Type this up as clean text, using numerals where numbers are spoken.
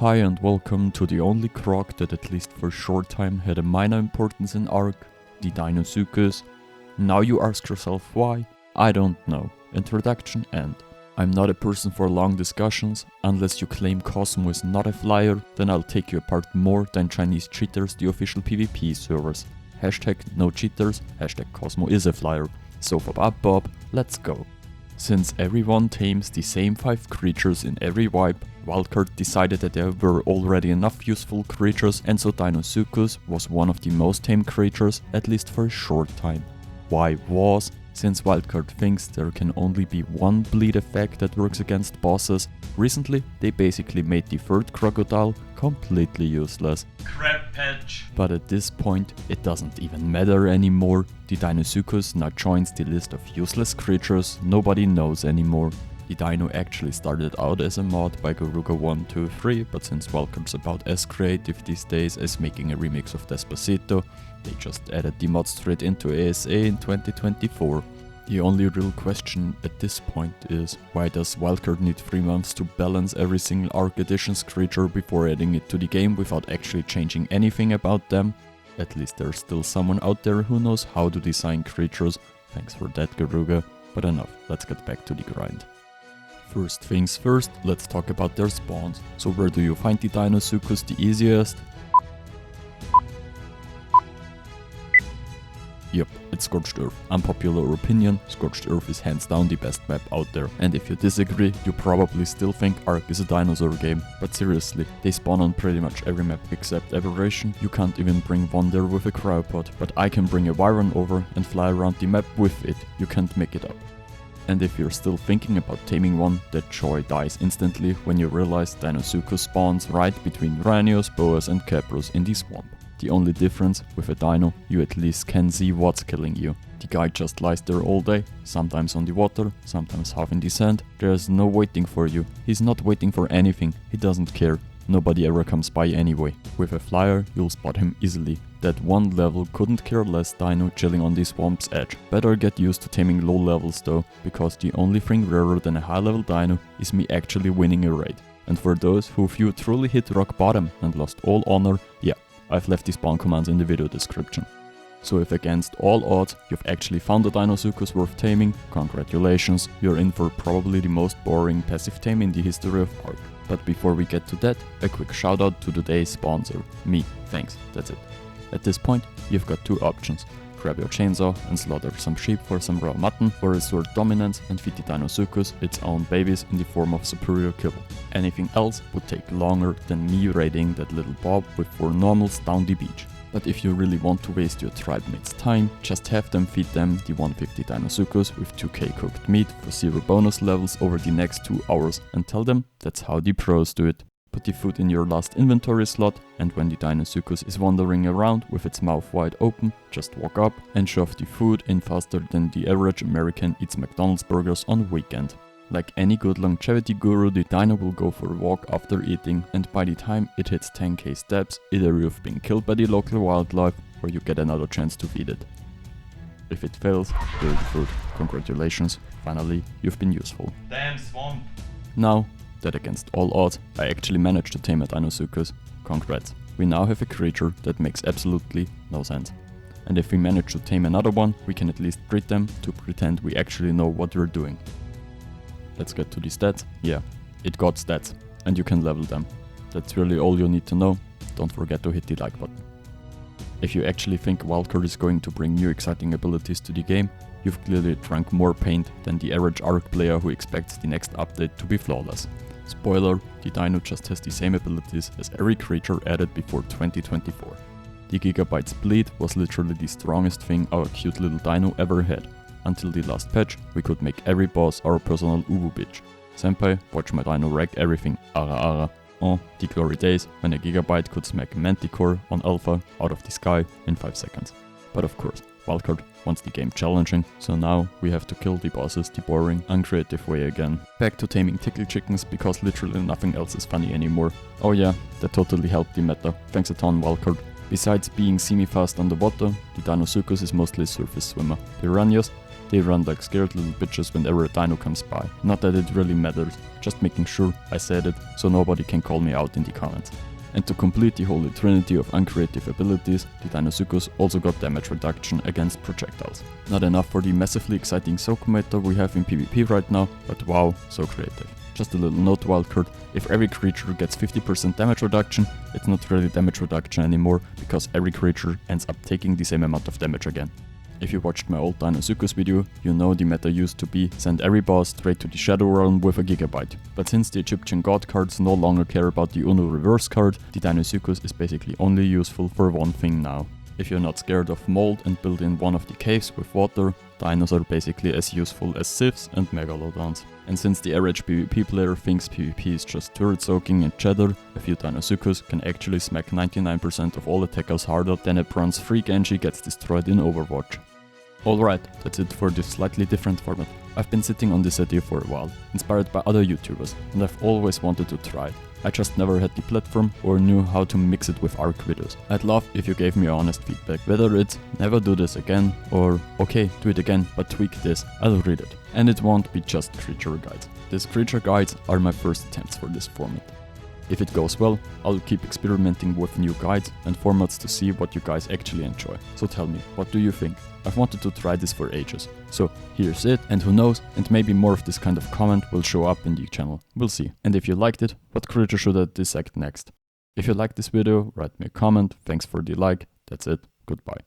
Hi and welcome to the only croc that at least for a short time had a minor importance in ARK, the Deinosuchus. Now you ask yourself why? I don't know. Introduction end. I'm not a person for long discussions. Unless you claim Cosmo is not a flyer, then I'll take you apart more than Chinese cheaters, the official PvP servers. Hashtag no cheaters, hashtag Cosmo is a flyer. So Bob, let's go. Since everyone tames the same 5 creatures in every wipe, Wildcard decided that there were already enough useful creatures, and so Deinosuchus was one of the most tamed creatures, at least for a short time. Why was? Since Wildcard thinks there can only be one bleed effect that works against bosses, recently they basically made the third crocodile completely useless. Crab patch. But at this point, it doesn't even matter anymore. The Deinosuchus now joins the list of useless creatures nobody knows anymore. The Dino actually started out as a mod by Garuga123, but since Wildcard's about as creative these days as making a remix of Despacito, they just added the mod straight into ASA in 2024. The only real question at this point is, why does Wildcard need 3 months to balance every single ARK Editions creature before adding it to the game without actually changing anything about them? At least there's still someone out there who knows how to design creatures. Thanks for that, Garuga. But enough, let's get back to the grind. First things first, let's talk about their spawns. So where do you find the Deinosuchus the easiest? Yep, it's Scorched Earth. Unpopular opinion, Scorched Earth is hands down the best map out there. And if you disagree, you probably still think Ark is a dinosaur game. But seriously, they spawn on pretty much every map except Aberration. You can't even bring one there with a cryopod. But I can bring a Wyvern over and fly around the map with it. You can't make it up. And if you're still thinking about taming one, that joy dies instantly when you realize Deinosuchus spawns right between Rhinios, Boas and Capros in the swamp. The only difference, with a dino, you at least can see what's killing you. The guy just lies there all day, sometimes on the water, sometimes half in the sand. There's no waiting for you. He's not waiting for anything, he doesn't care. Nobody ever comes by anyway. With a flyer, you'll spot him easily. That one level couldn't care less dino chilling on the swamp's edge. Better get used to taming low levels though, because the only thing rarer than a high level dino is me actually winning a raid. And for those who few truly hit rock bottom and lost all honor, yeah, I've left the spawn commands in the video description. So if against all odds you've actually found a Deinosuchus worth taming, congratulations, you're in for probably the most boring passive tame in the history of ARK. But before we get to that, a quick shout out to today's sponsor, me. Thanks, that's it. At this point, you've got 2 options. Grab your chainsaw and slaughter some sheep for some raw mutton, or assert dominance and feed the Deinosuchus its own babies in the form of superior kibble. Anything else would take longer than me raiding that little Bob with 4 normals down the beach. But if you really want to waste your tribe mates' time, just have them feed them the 150 Deinosuchus with 2k cooked meat for 0 bonus levels over the next 2 hours and tell them that's how the pros do it. Put the food in your last inventory slot, and when the Deinosuchus is wandering around with its mouth wide open, just walk up and shove the food in faster than the average American eats McDonald's burgers on a weekend. Like any good longevity guru, the dino will go for a walk after eating, and by the time it hits 10k steps, either you've been killed by the local wildlife or you get another chance to feed it. If it fails, dirty food. Congratulations, finally you've been useful. Damn swamp. Now that against all odds I actually managed to tame a Deinosuchus, congrats. We now have a creature that makes absolutely no sense. And if we manage to tame another one, we can at least breed them to pretend we actually know what we're doing. Let's get to the stats. Yeah, it got stats, and you can level them. That's really all you need to know. Don't forget to hit the like button. If you actually think Wildcard is going to bring new exciting abilities to the game, you've clearly drank more paint than the average ARK player who expects the next update to be flawless. Spoiler, the dino just has the same abilities as every creature added before 2024. The gigabite's bleed was literally the strongest thing our cute little dino ever had. Until the last patch, we could make every boss our personal uwu bitch. Senpai, watch my dino wreck everything, ara ara. Oh, the glory days when a gigabite could smack a manticore on alpha out of the sky in 5 seconds. But of course, Wildcard wants the game challenging, so now we have to kill the bosses the boring, uncreative way again. Back to taming tickle chickens because literally nothing else is funny anymore. Oh yeah, that totally helped the meta, thanks a ton Wildcard. Besides being semi-fast underwater, the Deinosuchus is mostly a surface swimmer. The Rhinios, They run like scared little bitches whenever a dino comes by. Not that it really matters, just making sure I said it so nobody can call me out in the comments. And to complete the holy trinity of uncreative abilities, the Deinosuchus also got damage reduction against projectiles. Not enough for the massively exciting Socomator we have in PvP right now, but wow, so creative. Just a little note wildcard, if every creature gets 50% damage reduction, it's not really damage reduction anymore, because every creature ends up taking the same amount of damage again. If you watched my old Deinosuchus video, you know the meta used to be send every boss straight to the Shadow Realm with a gigabite. But since the Egyptian god cards no longer care about the Uno reverse card, the Deinosuchus is basically only useful for one thing now. If you're not scared of mold and build in one of the caves with water, dinos are basically as useful as sieves and megalodons. And since the average PvP player thinks PvP is just turret soaking and cheddar, a few Deinosuchus can actually smack 99% of all attackers harder than a bronze 3 Genji gets destroyed in Overwatch. Alright, that's it for this slightly different format. I've been sitting on this idea for a while, inspired by other YouTubers, and I've always wanted to try it. I just never had the platform or knew how to mix it with ARK videos. I'd love if you gave me honest feedback, whether it's never do this again or okay, do it again but tweak this, I'll read it. And it won't be just creature guides. These creature guides are my first attempts for this format. If it goes well, I'll keep experimenting with new guides and formats to see what you guys actually enjoy. So tell me, what do you think? I've wanted to try this for ages. So here's it, and who knows, and maybe more of this kind of comment will show up in the channel. We'll see. And if you liked it, what creature should I dissect next? If you liked this video, write me a comment. Thanks for the like. That's it. Goodbye.